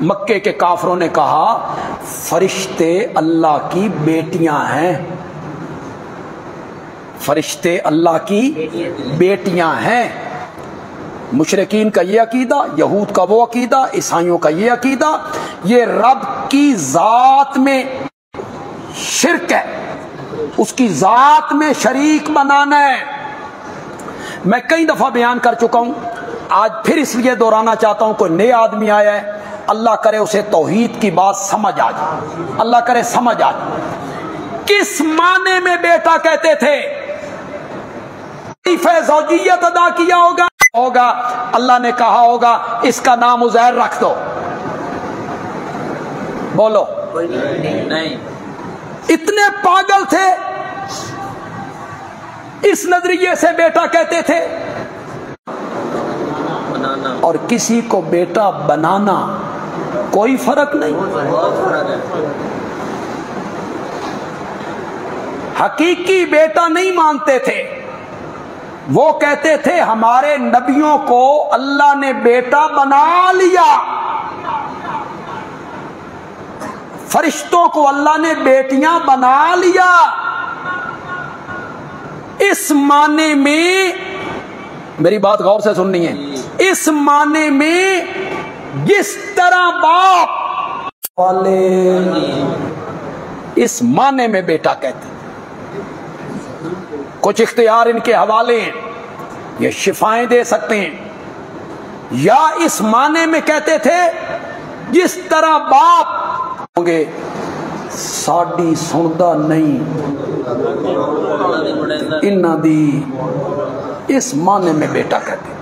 مکے کے کافروں نے کہا فرشتے اللہ کی بیٹیاں ہیں، فرشتے اللہ کی بیٹیاں ہیں۔ مشرکین کا یہ عقیدہ، یہود کا وہ عقیدہ، عیسائیوں کا یہ عقیدہ، یہ رب کی ذات میں شرک ہے، اس کی ذات میں شریک بنانا ہے۔ میں کئی دفعہ بیان کر چکا ہوں، آج پھر اس لیے دہرانا چاہتا ہوں، کوئی نیا آدمی آیا ہے، اللہ کرے اسے توحید کی بات سمجھ آ جائے، اللہ کرے سمجھ آ جائے۔ کس معنی میں بیٹا کہتے تھے؟ زوجیت ادا کیا ہوگا، اللہ نے کہا ہوگا اس کا نام عزیر رکھ دو، بولو نہیں۔ اتنے پاگل تھے، اس نظریے سے بیٹا کہتے تھے۔ اور کسی کو بیٹا بنانا کوئی فرق نہیں، حقیقی بیٹا نہیں مانتے تھے، وہ کہتے تھے ہمارے نبیوں کو اللہ نے بیٹا بنا لیا، فرشتوں کو اللہ نے بیٹیاں بنا لیا۔ اس معنی میں میری بات غور سے سننی ہے، اس معنی میں جس طرح باپ والے اس معنی میں بیٹا کہتے، کچھ اختیار ان کے حوالے ہیں، یہ شفائیں دے سکتے ہیں، یا اس معنی میں کہتے تھے جس طرح باپ ہوں گے ساڈی سندا نہیں انہاں دی، اس معنی میں بیٹا کہتے ہیں۔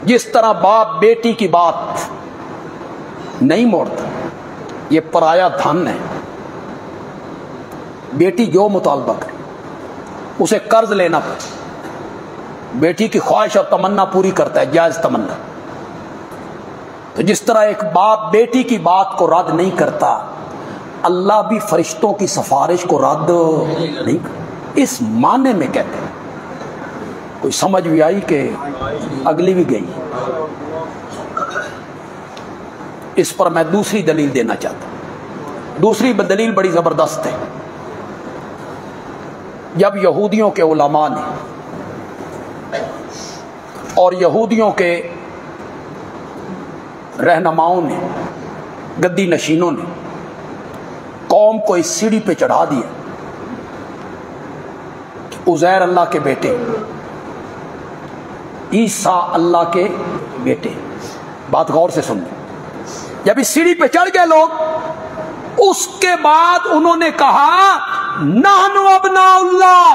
جس طرح باپ بیٹی کی بات نہیں موڑتا، یہ پرایا دھن ہے، بیٹی جو مطالبہ کرے اسے قرض لینا پڑے، بیٹی کی خواہش اور تمنا پوری کرتا ہے، جائز تمنا۔ تو جس طرح ایک باپ بیٹی کی بات کو رد نہیں کرتا، اللہ بھی فرشتوں کی سفارش کو رد نہیں کرتا، اس معنی میں کہتے ہیں۔ کوئی سمجھ بھی آئی کہ اگلی بھی گئی؟ اس پر میں دوسری دلیل دینا چاہتا ہوں، دوسری دلیل بڑی زبردست ہے۔ جب یہودیوں کے علماء نے اور یہودیوں کے رہنماؤں نے، گدی نشینوں نے قوم کو اس سیڑھی پہ چڑھا دیا کہ عزیر اللہ کے بیٹے، عیسیٰ اللہ کے بیٹے، بات غور سے سن لیں۔ جب اس سیڑھی پہ چڑھ گئے لوگ، اس کے بعد انہوں نے کہا نحن ابناء اللہ،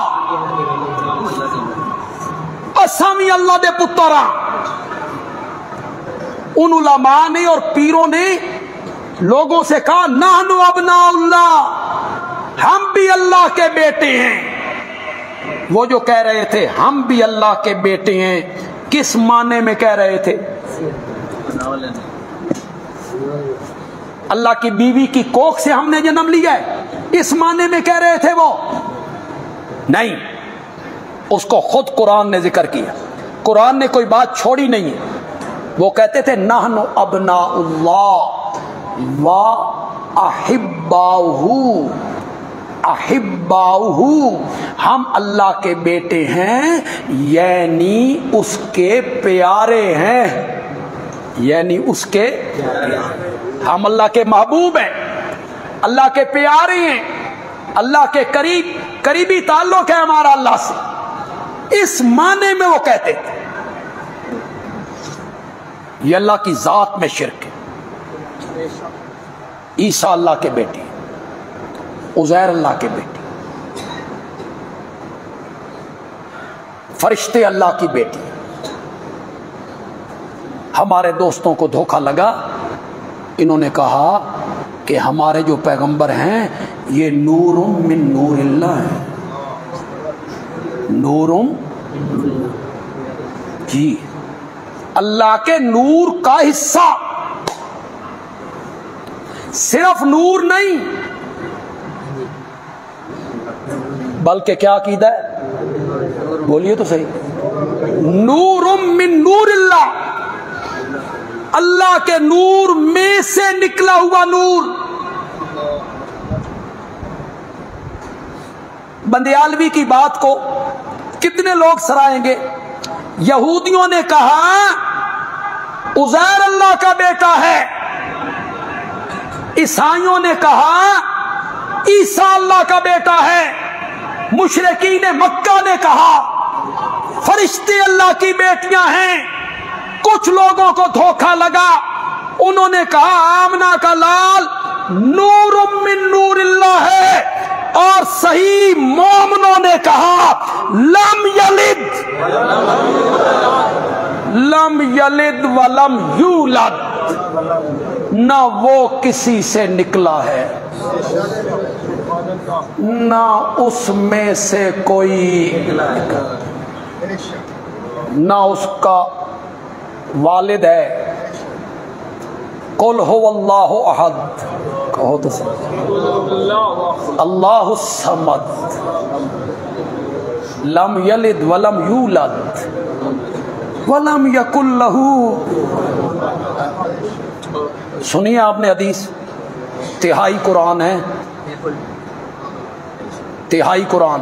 اسامی اللہ دے پترا۔ ان علماء نے اور پیروں نے لوگوں سے کہا نحن ابناء اللہ، ہم بھی اللہ کے بیٹے ہیں۔ وہ جو کہہ رہے تھے ہم بھی اللہ کے بیٹے ہیں، کس معنی میں کہہ رہے تھے؟ اللہ کی بیوی کی کوکھ سے ہم نے جنم لیا ہے، اس معنی میں کہہ رہے تھے وہ؟ نہیں، اس کو خود قرآن نے ذکر کیا، قرآن نے کوئی بات چھوڑی نہیں ہے۔ وہ کہتے تھے نحن ابناء اللہ و احباؤہ، احباؤہ، ہم اللہ کے بیٹے ہیں، یعنی اس کے پیارے ہیں، یعنی اس کے، ہم اللہ کے محبوب ہیں، اللہ کے پیارے ہیں، اللہ کے قریبی تعلق ہے ہمارا اللہ سے، اس معنی میں وہ کہتے تھے۔ یہ اللہ کی ذات میں شرک ہے۔ عیسیٰ اللہ کے بیٹے، عزیر اللہ کے بیٹے، فرشتے اللہ کی بیٹی۔ ہمارے دوستوں کو دھوکہ لگا، انہوں نے کہا کہ ہمارے جو پیغمبر ہیں یہ نور من نور اللہ ہے، نور، جی اللہ کے نور کا حصہ، صرف نور نہیں بلکہ کیا عقیدہ ہے؟ بولیے تو صحیح، نور من نور اللہ، اللہ کے نور میں سے نکلا ہوا نور. بندیالوی کی بات کو کتنے لوگ سرائیں گے. یہودیوں نے کہا عزیر اللہ کا بیٹا ہے، عیسائیوں نے کہا عیسیٰ اللہ کا بیٹا ہے، مشرکین مکہ نے کہا فرشتے اللہ کی بیٹیاں ہیں. کچھ لوگوں کو دھوکہ لگا، انہوں نے کہا آمنہ کا لال نور من نور اللہ ہے، اور صحیح مومنوں نے کہا لم یلد ولم یولد، نہ وہ کسی سے نکلا ہے نہ اس میں سے کوئی، نہ اس کا والد ہے. قل هو اللہ احد، کہو تو اللہ الصمد لم یلد ولم یولد ولم یکن لہ. سنیے آپ نے حدیث، تہائی قرآن ہے، تہائی قرآن.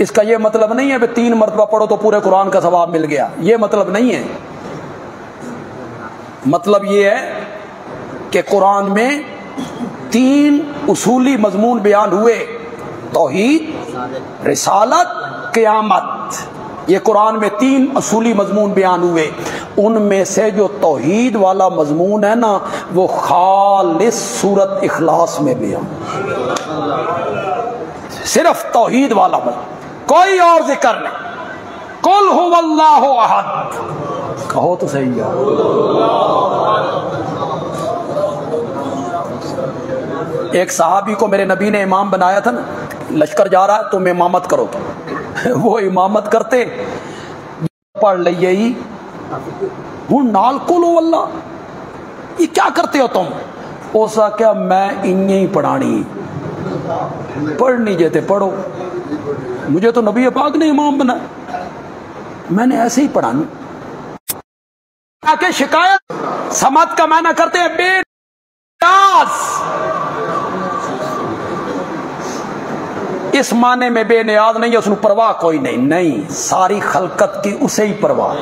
اس کا یہ مطلب نہیں ہے کہ 3 مرتبہ پڑھو تو پورے قرآن کا ثواب مل گیا، یہ مطلب نہیں ہے. مطلب یہ ہے کہ قرآن میں 3 اصولی مضمون بیان ہوئے، توحید، رسالت، قیامت. یہ قرآن میں 3 اصولی مضمون بیان ہوئے. ان میں سے جو توحید والا مضمون ہے نا، وہ خالص سورت اخلاص میں بیان، صرف توحید والا مضمون، کوئی اور ذکر نہیں. قل هو اللہ احد، کہو تو صحیح ہے. ایک صحابی کو میرے نبی نے امام بنایا تھا نا، لشکر جا رہا ہے تم امامت کرو، وہ امامت کرتے پڑھ لئیے ہی ہوں نال کولو اللہ، یہ کیا کرتے ہو تم؟ اوسا کیا میں انہیں ہی پڑھانی، پڑھنی جیتے پڑھو، مجھے تو نبی پاک نے امام بنایا، میں نے ایسے ہی پڑھانی. کہ شکایت سمت کا معنی کرتے ہیں بے نیاز، اس معنی میں بے نیاز نہیں ہے اس نے پرواہ کوئی نہیں، ساری خلقت کی اسے ہی پرواہ،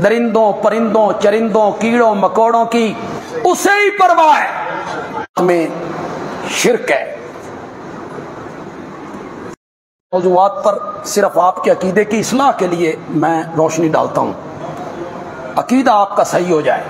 درندوں پرندوں چرندوں کیڑوں مکوڑوں کی اسے ہی پرواہ ہے. میں شرک ہے. موضوعات پر صرف آپ کے عقیدے کی اصلاح کے لیے میں روشنی ڈالتا ہوں، عقیدہ آپ کا صحیح ہو جائے.